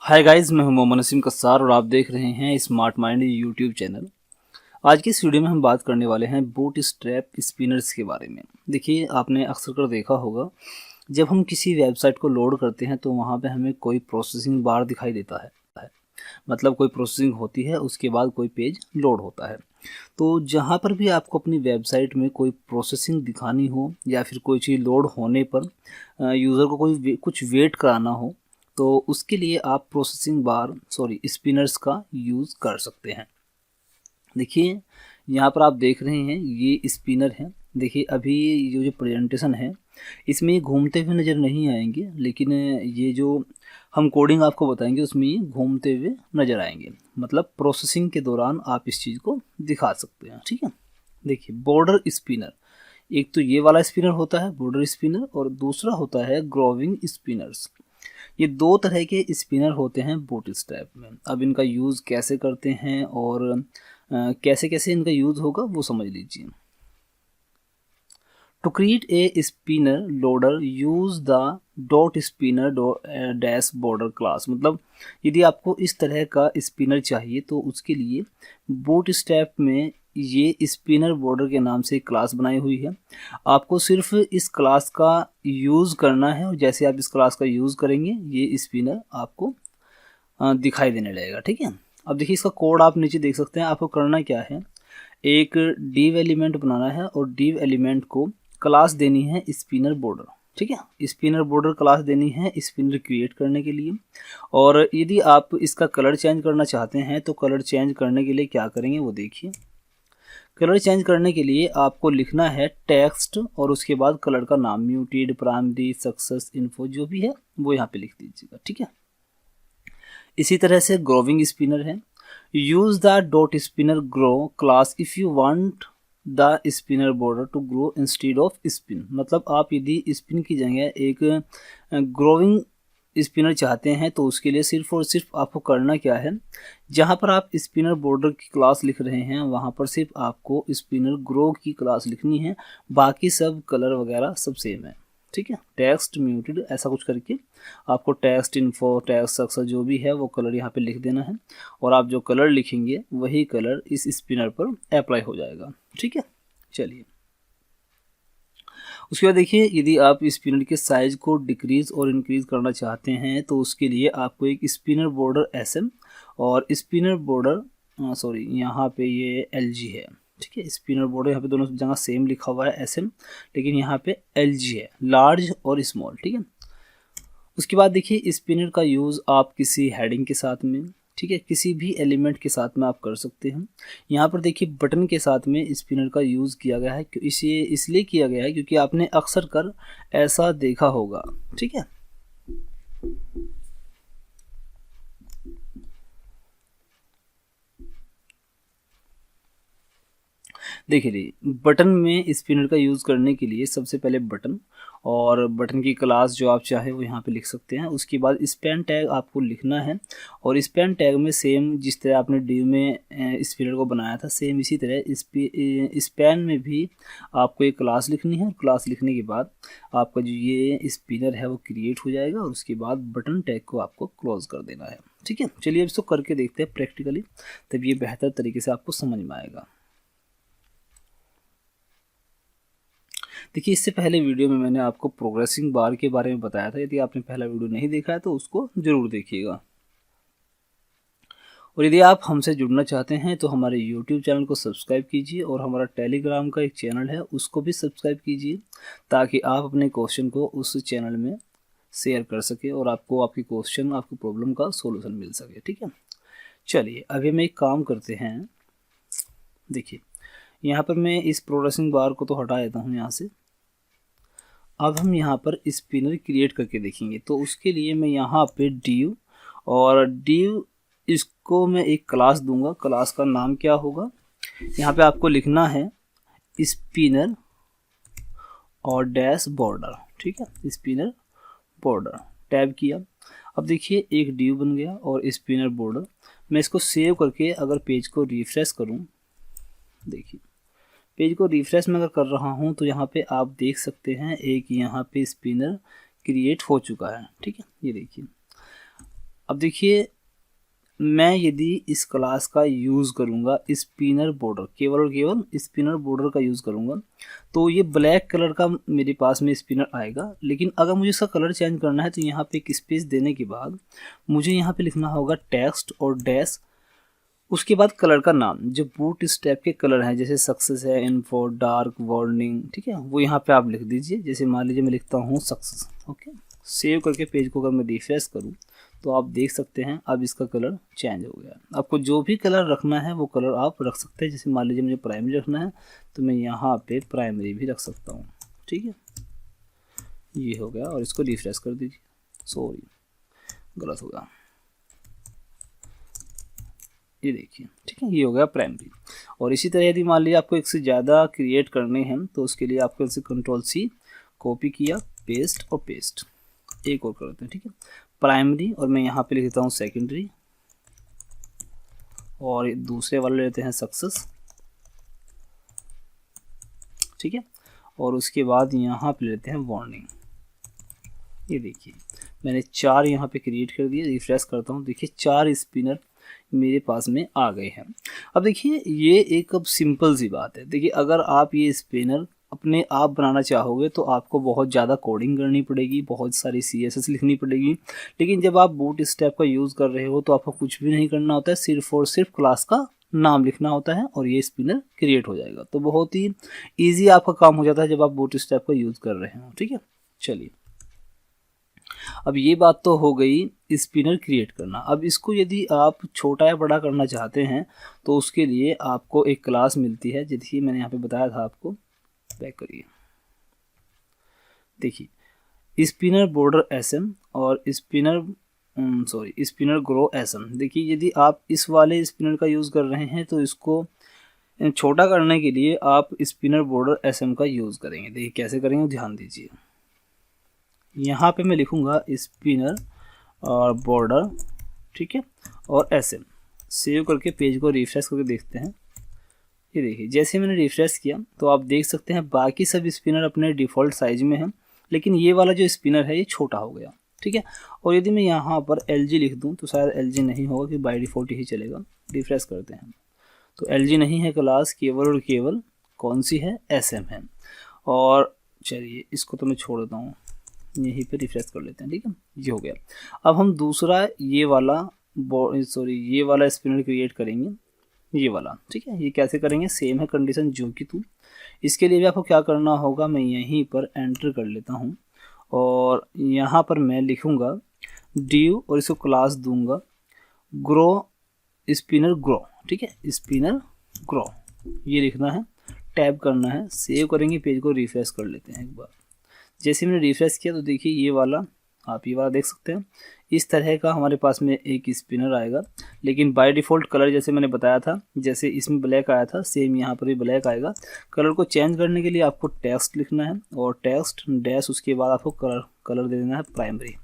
Hi guys, मैं हूं मोहम्मद नसीम कस्सार और आप देख रहे हैं स्मार्ट माइंड यूट्यूब चैनल। आज की इस वीडियो में हम बात करने वाले हैं बूट स्ट्रैप स्पिनर्स के बारे में। देखिए, आपने अक्सर कर देखा होगा, जब हम किसी वेबसाइट को लोड करते हैं तो वहां पे हमें कोई प्रोसेसिंग बार दिखाई देता है। मतलब कोई प्रोसेसिंग होती है, उसके बाद कोई पेज लोड होता है। तो जहाँ पर भी आपको अपनी वेबसाइट में कोई प्रोसेसिंग दिखानी हो या फिर कोई चीज़ लोड होने पर यूज़र को कुछ वेट कराना हो, तो उसके लिए आप प्रोसेसिंग बार स्पिनर्स का यूज़ कर सकते हैं। देखिए, यहाँ पर आप देख रहे हैं ये स्पिनर है। देखिए, अभी ये जो प्रेजेंटेशन है इसमें ये घूमते हुए नज़र नहीं आएंगे, लेकिन ये जो हम कोडिंग आपको बताएंगे उसमें ये घूमते हुए नज़र आएंगे। मतलब प्रोसेसिंग के दौरान आप इस चीज़ को दिखा सकते हैं। ठीक है, देखिए बॉर्डर स्पिनर, एक तो ये वाला स्पिनर होता है बॉर्डर स्पिनर, और दूसरा होता है ग्रोविंग स्पिनर्स। ये दो तरह के स्पिनर होते हैं बूटस्ट्रैप में। अब इनका यूज़ कैसे करते हैं और कैसे कैसे इनका यूज़ होगा वो समझ लीजिए। To create a spinner loader use the dot spinner dash border class. मतलब यदि आपको इस तरह का स्पिनर चाहिए तो उसके लिए बूटस्ट्रैप में ये स्पिनर बॉर्डर के नाम से एक क्लास बनाई हुई है। आपको सिर्फ इस क्लास का यूज़ करना है और जैसे आप इस क्लास का यूज़ करेंगे ये स्पिनर आपको दिखाई देने लगेगा। ठीक है, अब देखिए इसका कोड आप नीचे देख सकते हैं। आपको करना क्या है, एक div एलिमेंट बनाना है और div एलिमेंट को क्लास देनी है स्पिनर बॉर्डर। ठीक है, स्पिनर बॉर्डर क्लास देनी है स्पिनर क्रिएट करने के लिए। और यदि आप इसका कलर चेंज करना चाहते हैं तो कलर चेंज करने के लिए क्या करेंगे वो देखिए। कलर चेंज करने के लिए आपको लिखना है टेक्स्ट और उसके बाद कलर का नाम, म्यूटेड, प्राइमरी, सक्सेस, इन्फो, जो भी है वो यहाँ पे लिख दीजिएगा। ठीक है, इसी तरह से ग्रोविंग स्पिनर है। Use the dot spinner grow class if you want the spinner border to grow instead of spin. मतलब आप यदि स्पिन की जगह एक ग्रोविंग स्पिनर चाहते हैं तो उसके लिए सिर्फ और सिर्फ आपको करना क्या है, जहां पर आप स्पिनर बॉर्डर की क्लास लिख रहे हैं वहां पर सिर्फ आपको स्पिनर ग्रो की क्लास लिखनी है। बाकी सब कलर वगैरह सब सेम है। ठीक है, टेक्स्ट, म्यूटेड, ऐसा कुछ करके आपको टेक्स्ट, इन्फो, टेक्स्ट, सक्सेस, जो भी है वो कलर यहाँ पे लिख देना है और आप जो कलर लिखेंगे वही कलर इस स्पिनर पर अप्लाई हो जाएगा। ठीक है, चलिए उसके बाद देखिए, यदि आप स्पिनर के साइज को डिक्रीज और इंक्रीज करना चाहते हैं तो उसके लिए आपको एक स्पिनर बॉर्डर SM और स्पिनर बॉर्डर यहाँ पे ये LG है। ठीक है, स्पिनर बॉर्डर यहाँ पे दोनों जगह सेम लिखा हुआ है SM, लेकिन यहाँ पे LG है, लार्ज और स्मॉल। ठीक है, उसके बाद देखिए स्पिनर का यूज़ आप किसी हेडिंग के साथ में, ठीक है, किसी भी एलिमेंट के साथ में आप कर सकते हैं। यहाँ पर देखिए बटन के साथ में स्पिनर का यूज़ किया गया है, इसे इसलिए किया गया है क्योंकि आपने अक्सर कर ऐसा देखा होगा। ठीक है, देखिए बटन में स्पिनर का यूज़ करने के लिए सबसे पहले बटन और बटन की क्लास जो आप चाहे वो यहाँ पे लिख सकते हैं। उसके बाद स्पैन टैग आपको लिखना है और स्पैन टैग में सेम जिस तरह आपने div में स्पिनर को बनाया था सेम इसी तरह स्पैन में भी आपको एक क्लास लिखनी है। क्लास लिखने के बाद आपका जो ये स्पिनर है वो क्रिएट हो जाएगा और उसके बाद बटन टैग को आपको क्लोज कर देना है। ठीक है, चलिए अब इसको करके देखते हैं प्रैक्टिकली, तब ये बेहतर तरीके से आपको समझ में आएगा। देखिए, इससे पहले वीडियो में मैंने आपको प्रोग्रेसिंग बार के बारे में बताया था। यदि आपने पहला वीडियो नहीं देखा है तो उसको ज़रूर देखिएगा। और यदि आप हमसे जुड़ना चाहते हैं तो हमारे YouTube चैनल को सब्सक्राइब कीजिए और हमारा टेलीग्राम का एक चैनल है उसको भी सब्सक्राइब कीजिए, ताकि आप अपने क्वेश्चन को उस चैनल में शेयर कर सके और आपको आपकी क्वेश्चन, आपकी प्रॉब्लम का सोल्यूशन मिल सके। ठीक है, चलिए अभी हम एक काम करते हैं। देखिए, यहाँ पर मैं इस प्रोग्रेसिंग बार को तो हटा देता हूँ यहाँ से। अब हम यहाँ पर स्पिनर क्रिएट करके देखेंगे, तो उसके लिए मैं यहाँ पे div और div इसको मैं एक क्लास दूंगा। क्लास का नाम क्या होगा, यहाँ पे आपको लिखना है स्पिनर और डैश बॉर्डर। ठीक है, स्पिनर बॉर्डर टैब किया। अब देखिए एक div बन गया और स्पिनर बॉर्डर। मैं इसको सेव करके अगर पेज को रिफ्रेश करूँ, देखिए पेज को रिफ्रेश में अगर कर रहा हूँ तो यहाँ पे आप देख सकते हैं एक यहाँ पे स्पिनर क्रिएट हो चुका है। ठीक है, ये देखिए। अब देखिए, मैं यदि इस क्लास का यूज़ करूँगा स्पिनर बॉर्डर, केवल और केवल स्पिनर बॉर्डर का यूज़ करूँगा, तो ये ब्लैक कलर का मेरे पास में स्पिनर आएगा। लेकिन अगर मुझे इसका कलर चेंज करना है तो यहाँ पे एक स्पेस देने के बाद मुझे यहाँ पे लिखना होगा टेक्स्ट और डैश, उसके बाद कलर का नाम, जो बूट स्ट्रैप के कलर हैं, जैसे सक्सेस है, इन्फो, डार्क, वार्निंग, ठीक है, वो यहाँ पे आप लिख दीजिए। जैसे मान लीजिए मैं लिखता हूँ सक्सेस। ओके, सेव करके पेज को अगर मैं रिफ्रेश करूँ तो आप देख सकते हैं अब इसका कलर चेंज हो गया। आपको जो भी कलर रखना है वो कलर आप रख सकते हैं। जैसे मान लीजिए मुझे प्राइमरी रखना है तो मैं यहाँ पे प्राइमरी भी रख सकता हूँ। ठीक है, ये हो गया और इसको रिफ्रेश कर दीजिए। सॉरी, गलत हो गया, ये देखिए। ठीक है, ये हो गया प्राइमरी। और इसी तरह यदि मान लीजिए आपको एक से ज़्यादा क्रिएट करने हैं तो उसके लिए आपको इसे कंट्रोल-C कॉपी किया, पेस्ट और पेस्ट, एक और करते हैं। ठीक है, प्राइमरी और मैं यहाँ पे लिख देता हूँ सेकेंडरी, और दूसरे वाले लेते हैं सक्सेस। ठीक है, और उसके बाद यहाँ पे लेते हैं वार्निंग। ये देखिए मैंने 4 यहाँ पे क्रिएट कर दिए। रिफ्रेश करता हूँ, देखिए 4 स्पिनर मेरे पास में आ गए हैं। अब देखिए ये एक अब सिंपल सी बात है। देखिए अगर आप ये स्पिनर अपने आप बनाना चाहोगे तो आपको बहुत ज़्यादा कोडिंग करनी पड़ेगी, बहुत सारी CSS लिखनी पड़ेगी। लेकिन जब आप बूट स्ट्रैप का यूज़ कर रहे हो तो आपको कुछ भी नहीं करना होता है, सिर्फ और सिर्फ क्लास का नाम लिखना होता है और ये स्पिनर क्रिएट हो जाएगा। तो बहुत ही ईजी आपका काम हो जाता है जब आप बूट स्ट्रैप का यूज़ कर रहे हो। ठीक है, चलिए अब ये बात तो हो गई स्पिनर क्रिएट करना। अब इसको यदि आप छोटा या बड़ा करना चाहते हैं तो उसके लिए आपको एक क्लास मिलती है, जैसे मैंने यहाँ पे बताया था आपको। बैक करिए, देखिए स्पिनर बॉर्डर SM और स्पिनर स्पिनर ग्रो SM। देखिए यदि आप इस वाले स्पिनर का यूज़ कर रहे हैं तो इसको छोटा करने के लिए आप स्पिनर बॉर्डर SM का यूज़ करेंगे। देखिए कैसे करेंगे, ध्यान दीजिए। यहाँ पे मैं लिखूँगा स्पिनर और बॉर्डर, ठीक है, और SM। सेव करके पेज को रिफ्रेश करके देखते हैं। ये देखिए जैसे मैंने रिफ्रेश किया तो आप देख सकते हैं बाकी सब स्पिनर अपने डिफ़ॉल्ट साइज में हैं, लेकिन ये वाला जो स्पिनर है ये छोटा हो गया। ठीक है, और यदि मैं यहाँ पर LG लिख दूँ तो शायद LG नहीं होगा कि बाय डिफ़ॉल्ट ही चलेगा। रिफ्रेश करते हैं तो LG नहीं है क्लास, केवल और केवल कौन सी है, SM है। और चलिए इसको तो मैं छोड़ देता हूँ, यहीं पे रिफ्रेश कर लेते हैं। ठीक है, ये हो गया। अब हम दूसरा ये वाला ये वाला स्पिनर क्रिएट करेंगे, ये वाला। ठीक है, ये कैसे करेंगे, सेम है कंडीशन जो कि तू। इसके लिए भी आपको क्या करना होगा, मैं यहीं पर एंटर कर लेता हूँ और यहाँ पर मैं लिखूँगा ड्यू और इसको क्लास दूंगा ग्रो, स्पिनर ग्रो। ठीक है, स्पिनर ग्रो ये लिखना है, टैब करना है, सेव करेंगे, पेज को रिफ्रेश कर लेते हैं एक बार। जैसे मैंने रिफ्रेश किया तो देखिए ये वाला, आप ये वाला देख सकते हैं, इस तरह का हमारे पास में एक स्पिनर आएगा। लेकिन बाय डिफ़ॉल्ट कलर जैसे मैंने बताया था, जैसे इसमें ब्लैक आया था सेम यहाँ पर भी ब्लैक आएगा। कलर को चेंज करने के लिए आपको टेक्स्ट लिखना है और टेक्स्ट डैश, उसके बाद आपको कलर दे देना है प्राइमरी।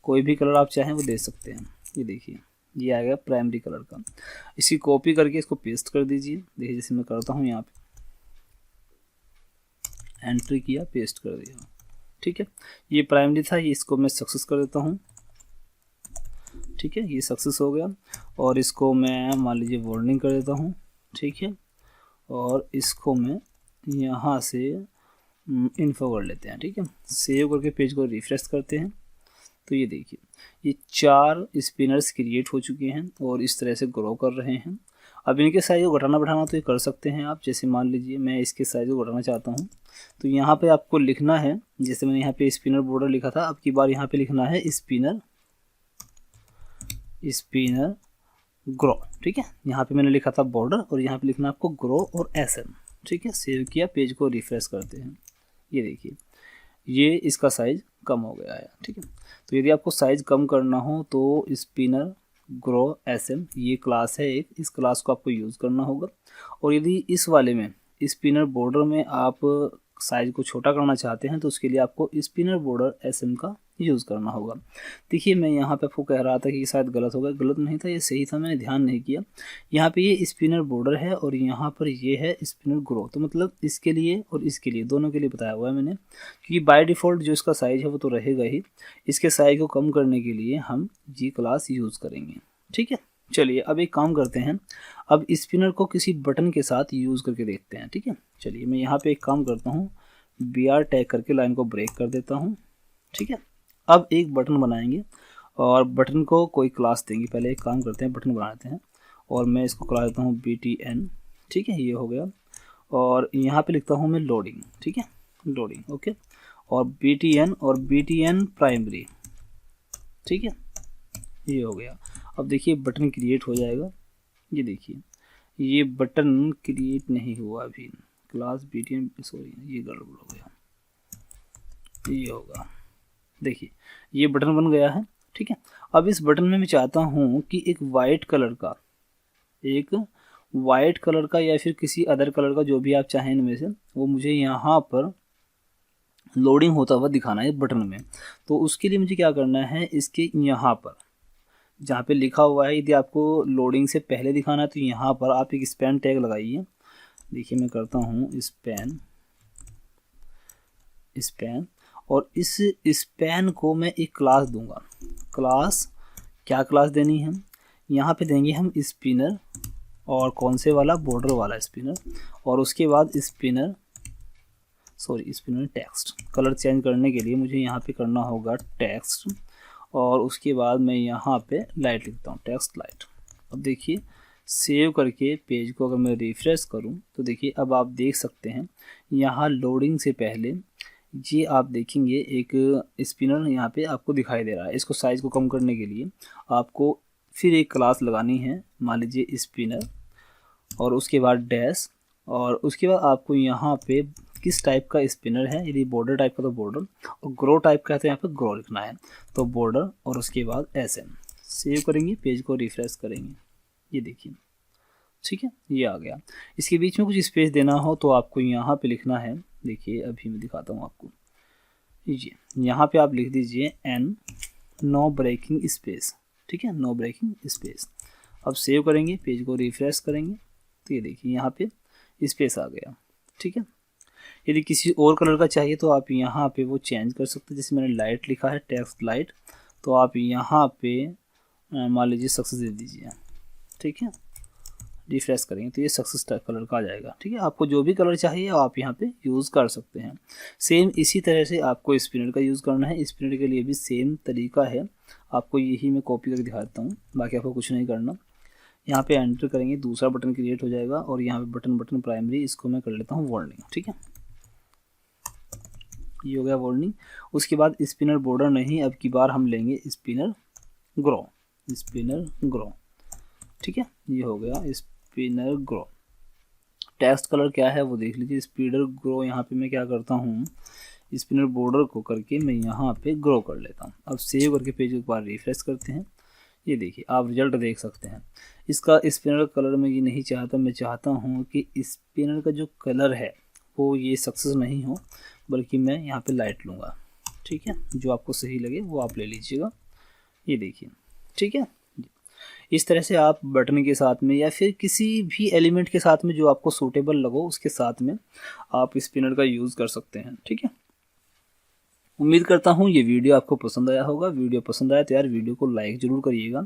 कोई भी कलर आप चाहें वो दे सकते हैं। ये देखिए ये आएगा प्राइमरी कलर का। इसी कॉपी करके इसको पेस्ट कर दीजिए। देखिए जैसे मैं करता हूँ, यहाँ पे एंट्री किया, पेस्ट कर दिया। ठीक है, ये प्राइमरी था, ये इसको मैं सक्सेस कर देता हूँ। ठीक है, ये सक्सेस हो गया और इसको मैं मान लीजिए वार्निंग कर देता हूँ। ठीक है, और इसको मैं यहाँ से इन्फो कर लेते हैं। ठीक है, सेव करके पेज को रिफ्रेश करते हैं तो ये देखिए ये 4 स्पिनर्स क्रिएट हो चुके हैं और इस तरह से ग्रो कर रहे हैं। अब इनके साइज़ को घटाना बढ़ाना तो ये कर सकते हैं आप। जैसे मान लीजिए मैं इसके साइज़ को घटाना चाहता हूँ तो यहाँ पे आपको लिखना है, जैसे मैंने यहाँ पे स्पिनर बॉर्डर लिखा था, अब की बार यहाँ पे लिखना है स्पिनर ग्रो। ठीक है, यहाँ पे मैंने लिखा था बॉर्डर और यहाँ पे लिखना आपको ग्रो और SM। ठीक है, सेव किया, पेज को रिफ्रेश करते हैं। ये देखिए ये इसका साइज़ कम हो गया है। ठीक है, तो यदि आपको साइज़ कम करना हो तो स्पिनर ग्रो SM ये क्लास है एक, इस क्लास को आपको यूज़ करना होगा। और यदि इस वाले में स्पिनर बॉर्डर में आप साइज को छोटा करना चाहते हैं तो उसके लिए आपको स्पिनर बॉर्डर SM का यूज़ करना होगा। देखिए मैं यहाँ पे आपको कह रहा था कि शायद गलत होगा, गलत नहीं था, ये सही था, मैंने ध्यान नहीं किया। यहाँ पे ये स्पिनर बॉर्डर है और यहाँ पर ये है स्पिनर ग्रो, तो मतलब इसके लिए और इसके लिए दोनों के लिए बताया हुआ है मैंने, क्योंकि बाय डिफ़ॉल्ट जो इसका साइज़ है वो तो रहेगा ही। इसके साइज को कम करने के लिए हम G क्लास यूज़ करेंगे। ठीक है, चलिए अब एक काम करते हैं, अब स्पिनर को किसी बटन के साथ यूज़ करके देखते हैं। ठीक है, चलिए मैं यहाँ पे एक काम करता हूँ, BR टैग करके लाइन को ब्रेक कर देता हूँ। ठीक है, अब एक बटन बनाएंगे और बटन को कोई क्लास देंगे। पहले एक काम करते हैं, बटन बना लेते हैं और मैं इसको क्लास देता हूँ BTN। ठीक है, ये हो गया और यहाँ पे लिखता हूँ मैं लोडिंग। ठीक है, लोडिंग, ओके, और BTN और BTN प्राइमरी। ठीक है, ये हो गया। अब देखिए बटन क्रिएट हो जाएगा। ये देखिए ये बटन क्रिएट नहीं हुआ अभी, क्लास BTN, सॉरी ये गड़बड़ हो गया, ये होगा। देखिए ये बटन बन गया है। ठीक है, अब इस बटन में मैं चाहता हूँ कि एक वाइट कलर का या फिर किसी अदर कलर का, जो भी आप चाहें इनमें से, वो मुझे यहाँ पर लोडिंग होता हुआ दिखाना है बटन में। तो उसके लिए मुझे क्या करना है, इसके यहाँ पर जहाँ पे लिखा हुआ है, यदि आपको लोडिंग से पहले दिखाना है तो यहाँ पर आप एक स्पैन टैग लगाइए। देखिए मैं करता हूँ स्पैन और इस स्पैन को मैं एक क्लास दूंगा। क्लास क्या क्लास देनी है, यहाँ पे देंगे हम स्पिनर, और कौन से वाला, बॉर्डर वाला स्पिनर, और उसके बाद स्पिनर टेक्स्ट। कलर चेंज करने के लिए मुझे यहाँ पे करना होगा टेक्स्ट, और उसके बाद मैं यहाँ पे लाइट लिखता हूँ, टेक्स्ट लाइट। अब देखिए सेव करके पेज को अगर मैं रिफ्रेश करूँ तो देखिए अब आप देख सकते हैं यहाँ लोडिंग से पहले ये आप देखेंगे एक स्पिनर यहाँ पे आपको दिखाई दे रहा है। इसको साइज़ को कम करने के लिए आपको फिर एक क्लास लगानी है, मान लीजिए स्पिनर, और उसके बाद डैश, और उसके बाद आपको यहाँ पे किस टाइप का स्पिनर है, यदि बॉर्डर टाइप का तो बॉर्डर, और ग्रो टाइप का है तो यहाँ पे ग्रो लिखना है, तो बॉर्डर और उसके बाद SM। सेव करेंगे, पेज को रिफ्रेश करेंगे, ये देखिए। ठीक है, ये आ गया। इसके बीच में कुछ स्पेस देना हो तो आपको यहाँ पे लिखना है, देखिए अभी मैं दिखाता हूँ आपको, ये यहाँ पे आप लिख दीजिए N नो ब्रेकिंग स्पेस। ठीक है, नो ब्रेकिंग स्पेस। अब सेव करेंगे, पेज को रिफ्रेश करेंगे तो ये देखिए यहाँ पे स्पेस आ गया। ठीक है, यदि किसी और कलर का चाहिए तो आप यहाँ पे वो चेंज कर सकते हैं। जैसे मैंने लाइट लिखा है, टेक्स्ट लाइट, तो आप यहाँ पे मान लीजिए सक्सेस दे दीजिए। ठीक है, रिफ्रेश करेंगे तो ये सक्सेस कलर का आ जाएगा। ठीक है, आपको जो भी कलर चाहिए आप यहाँ पे यूज़ कर सकते हैं। सेम इसी तरह से आपको स्पिनर का यूज़ करना है। स्पिनर के लिए भी सेम तरीका है, आपको यही मैं कॉपी करके दिखाता हूँ, बाकी आपको कुछ नहीं करना। यहाँ पे एंटर करेंगे, दूसरा बटन क्रिएट हो जाएगा और यहाँ पे बटन प्राइमरी, इसको मैं कर लेता हूँ वार्निंग। ठीक है, ये हो गया वार्निंग। उसके बाद स्पिनर बॉर्डर नहीं, अब की बार हम लेंगे स्पिनर ग्रो। ठीक है, ये हो गया स्पिनर ग्रो। टेक्स्ट कलर क्या है वो देख लीजिए, स्पिनर ग्रो। यहाँ पे मैं क्या करता हूँ, स्पिनर बॉर्डर को करके मैं यहाँ पे ग्रो कर लेता हूँ। अब सेव करके पेज एक बार रिफ्रेश करते हैं, ये देखिए आप रिजल्ट देख सकते हैं। इसका स्पिनर कलर में ये नहीं चाहता, मैं चाहता हूँ कि स्पिनर का जो कलर है वो ये सक्सेस नहीं हो, बल्कि मैं यहाँ पे लाइट लूँगा। ठीक है, जो आपको सही लगे वो आप ले लीजिएगा, ये देखिए। ठीक है, इस तरह से आप बटन के साथ में या फिर किसी भी एलिमेंट के साथ में जो आपको सूटेबल लगो उसके साथ में आप स्पिनर का यूज़ कर सकते हैं। ठीक है, उम्मीद करता हूँ ये वीडियो आपको पसंद आया होगा। वीडियो पसंद आया तो यार वीडियो को लाइक ज़रूर करिएगा,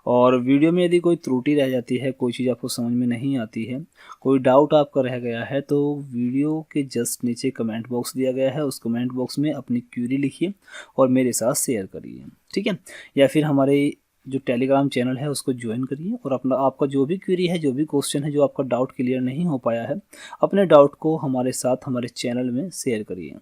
और वीडियो में यदि कोई त्रुटि रह जाती है, कोई चीज़ आपको समझ में नहीं आती है, कोई डाउट आपका रह गया है, तो वीडियो के जस्ट नीचे कमेंट बॉक्स दिया गया है, उस कमेंट बॉक्स में अपनी क्यूरी लिखिए और मेरे साथ शेयर करिए। ठीक है, या फिर हमारे जो टेलीग्राम चैनल है उसको ज्वाइन करिए और अपना आपका जो भी क्वेरी है, जो भी क्वेश्चन है, जो आपका डाउट क्लियर नहीं हो पाया है, अपने डाउट को हमारे साथ हमारे चैनल में शेयर करिए।